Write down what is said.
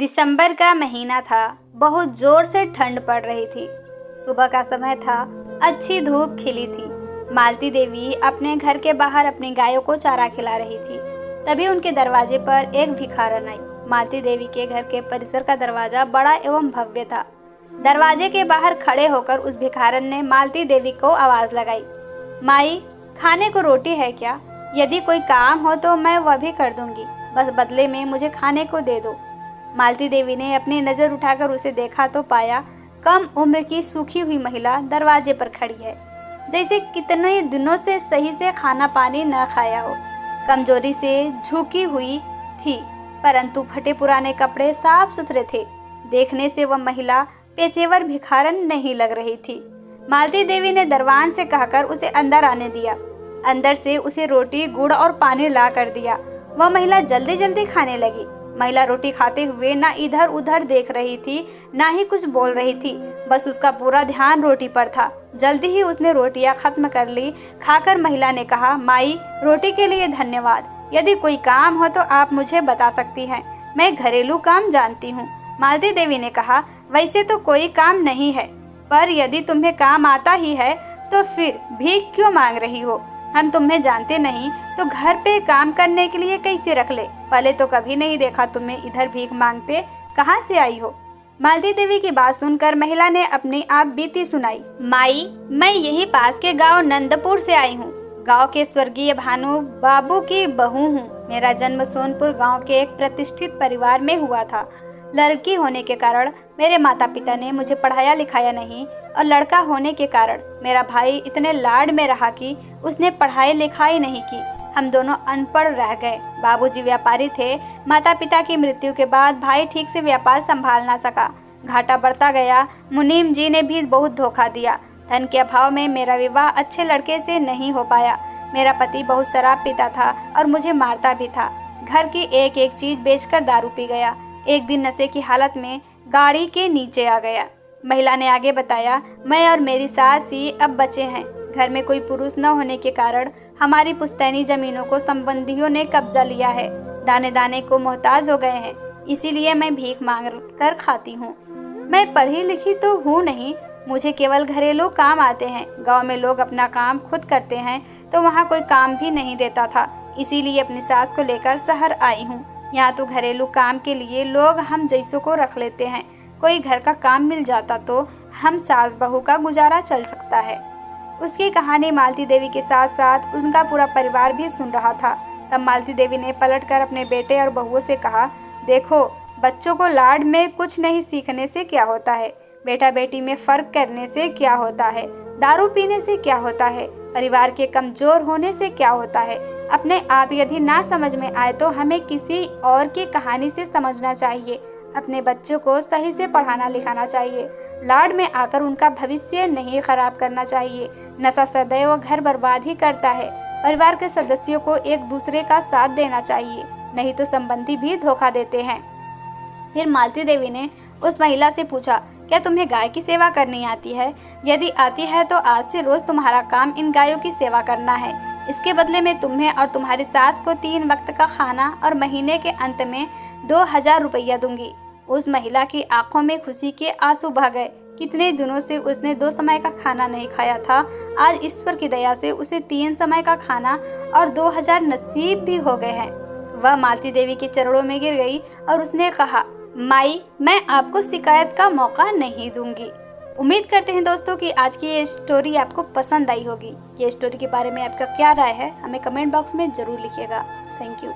दिसंबर का महीना था। बहुत जोर से ठंड पड़ रही थी। सुबह का समय था। अच्छी धूप खिली थी। मालती देवी अपने घर के बाहर अपनी गायों को चारा खिला रही थी। तभी उनके दरवाजे पर एक भिखारन आई। मालती देवी के घर के परिसर का दरवाजा बड़ा एवं भव्य था। दरवाजे के बाहर खड़े होकर उस भिखारन ने मालती देवी को आवाज लगाई, माई, खाने को रोटी है क्या? यदि कोई काम हो तो मैं वह भी कर दूंगी, बस बदले में मुझे खाने को दे दो। मालती देवी ने अपनी नजर उठाकर उसे देखा तो पाया कम उम्र की सूखी हुई महिला दरवाजे पर खड़ी है, जैसे कितने दिनों से सही से खाना पानी न खाया हो। कमजोरी से झुकी हुई थी, परंतु फटे पुराने कपड़े साफ सुथरे थे। देखने से वह महिला पेशेवर भिखारन नहीं लग रही थी। मालती देवी ने दरवान से कहकर उसे अंदर आने दिया। अंदर से उसे रोटी, गुड़ और पानी ला कर दिया। वह महिला जल्दी जल्दी खाने लगी। महिला रोटी खाते हुए ना इधर उधर देख रही थी, ना ही कुछ बोल रही थी। बस उसका पूरा ध्यान रोटी पर था। जल्दी ही उसने रोटियां खत्म कर ली। खाकर महिला ने कहा, माई, रोटी के लिए धन्यवाद। यदि कोई काम हो तो आप मुझे बता सकती हैं। मैं घरेलू काम जानती हूँ। मालती देवी ने कहा, वैसे तो कोई काम नहीं है, पर यदि तुम्हें काम आता ही है तो फिर भीख क्यों मांग रही हो? हम तुम्हें जानते नहीं तो घर पे काम करने के लिए कैसे रख ले? पहले तो कभी नहीं देखा तुम्हें इधर भीख मांगते। कहाँ से आई हो? मालती देवी की बात सुनकर महिला ने अपनी आप बीती सुनाई। माई, मैं यही पास के गांव नंदपुर से आई हूँ। गांव के स्वर्गीय भानु बाबू की बहू हूँ। मेरा जन्म सोनपुर गांव के एक प्रतिष्ठित परिवार में हुआ था। लड़की होने के कारण मेरे माता पिता ने मुझे पढ़ाया लिखाया नहीं, और लड़का होने के कारण मेरा भाई इतने लाड में रहा कि उसने पढ़ाई लिखाई नहीं की। हम दोनों अनपढ़ रह गए। बाबूजी व्यापारी थे। माता पिता की मृत्यु के बाद भाई ठीक से व्यापार संभाल ना सका। घाटा बढ़ता गया। मुनीम जी ने भी बहुत धोखा दिया। धन के अभाव में मेरा विवाह अच्छे लड़के से नहीं हो पाया। मेरा पति बहुत शराब पीता था और मुझे मारता भी था। घर की एक एक चीज बेचकर दारू पी गया। एक दिन नशे की हालत में गाड़ी के नीचे आ गया। महिला ने आगे बताया, मैं और मेरी सास ही अब बचे हैं। घर में कोई पुरुष न होने के कारण हमारी पुश्तैनी जमीनों को संबंधियों ने कब्जा लिया है। दाने दाने को मोहताज हो गए हैं, इसीलिए मैं भीख मांग कर खाती हूँ। मैं पढ़ी लिखी तो हूँ नहीं, मुझे केवल घरेलू काम आते हैं। गांव में लोग अपना काम खुद करते हैं तो वहाँ कोई काम भी नहीं देता था, इसीलिए अपनी सास को लेकर शहर आई हूँ। यहाँ तो घरेलू काम के लिए लोग हम जैसों को रख लेते हैं। कोई घर का काम मिल जाता तो हम सास बहू का गुजारा चल सकता है। उसकी कहानी मालती देवी के साथ साथ उनका पूरा परिवार भी सुन रहा था। तब मालती देवी ने पलटकर अपने बेटे और बहुओं से कहा, देखो, बच्चों को लाड में कुछ नहीं सीखने से क्या होता है? बेटा बेटी में फर्क करने से क्या होता है? दारू पीने से क्या होता है? परिवार के कमजोर होने से क्या होता है? अपने आप यदि ना समझ में आए तो हमें किसी और की कहानी से समझना चाहिए। अपने बच्चों को सही से पढ़ाना लिखाना चाहिए। लाड में आकर उनका भविष्य नहीं खराब करना चाहिए। नशा सदैव घर बर्बाद ही करता है। परिवार के सदस्यों को एक दूसरे का साथ देना चाहिए, नहीं तो संबंधी भी धोखा देते हैं। फिर मालती देवी ने उस महिला से पूछा, क्या तुम्हें गाय की सेवा करनी आती है? यदि आती है तो आज से रोज तुम्हारा काम इन गायों की सेवा करना है। इसके बदले में तुम्हें और तुम्हारी सास को 3 वक्त का खाना और महीने के अंत में 2000 रुपया दूंगी। उस महिला की आंखों में खुशी के आंसू बह गए। कितने दिनों से उसने 2 समय का खाना नहीं खाया था। आज ईश्वर की दया से उसे 3 समय का खाना और 2000 नसीब भी हो गए हैं। वह मालती देवी के चरणों में गिर गई और उसने कहा, माई, मैं आपको शिकायत का मौका नहीं दूंगी। उम्मीद करते हैं दोस्तों कि आज की ये स्टोरी आपको पसंद आई होगी। ये स्टोरी के बारे में आपका क्या राय है, हमें कमेंट बॉक्स में जरूर लिखिएगा। Thank you.